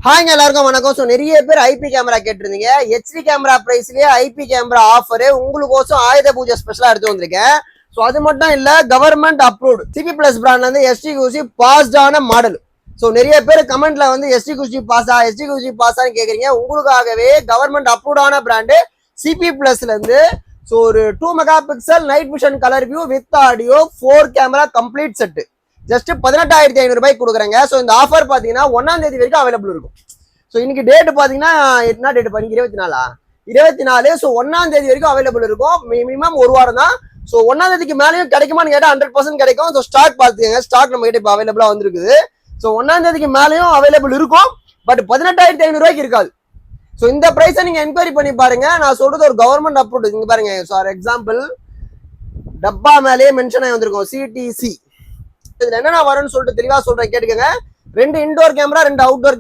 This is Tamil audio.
ஹாய்ங்க எல்லாருக்கும் வணக்கம். ஸோ நிறைய பேர் ஐபி கேமரா கேட்டிருந்தீங்க. ஹெச்டி கேமரா பிரைஸ்லயே ஐபி கேமரா ஆஃபரு உங்களுக்கோசம் ஆயுத பூஜை ஸ்பெஷலா எடுத்து வந்திருக்கேன். ஸோ அது மட்டும் இல்ல, கவர்மெண்ட் அப்ரூவ்டு சிபி பிளஸ் பிராண்ட்ல இருந்து எஸ்டி குசி பாஸ்டான மாடல். ஸோ நிறைய பேர் கமெண்ட்ல வந்து எஸ்டி குசி பாஸான்னு கேக்குறீங்க. உங்களுக்காகவே கவர்மெண்ட் அப்ரூவ்டான பிராண்டு சிபி பிளஸ்ல இருந்து ஸோ ஒரு 2 mega pixel night vision colour view with audio 4 camera complete set just 18,500 ரூபாய்க்கு கொடுக்குறேங்க. ஸோ இந்த ஆஃபர் பார்த்தீங்கன்னா 1ஆம் தேதி வரைக்கும் அவைலபிள் இருக்கும். ஸோ இன்னைக்கு டேட் பார்த்தீங்கன்னா என்ன டேட் பண்ணி 24. ஸோ 1ஆம் தேதி வரைக்கும் அவைலபிள் இருக்கும். மினிமம் ஒரு வாரம் தான். ஸோ 1ஆம் தேதிக்கு மேலேயும் கிடைக்குமான்னு கேட்டால் 100% கிடைக்கும். ஸோ ஸ்டாக் பார்த்துக்கங்க. ஸ்டாக் நம்ம கிட்ட இப்போ அவைலபிளாக வந்திருக்குது. ஸோ 1ஆம் தேதிக்கு மேலேயும் அவைலபிள் இருக்கும். பட் 18,500 ரூபாய்க்கு இருக்காது. ஸோ இந்த ப்ரைஸை நீங்கள் என்கொயரி பண்ணி பாருங்க. நான் சொல்றது ஒரு கவர்மெண்ட் அப்ரூவ்டு. இங்க பாருங்க. ஃபார் எக்ஸாம்பிள் டப்பா மேலேயே மென்ஷன் ஆகி வந்திருக்கும் சிடிசி. இதுல என்னென்ன வரும்னு சொல்லிட்டு தெளிவா சொல்றேன், கேட்டுக்கங்க. 2 இன்டோர் கேமரா, 2 அவுட்டோர்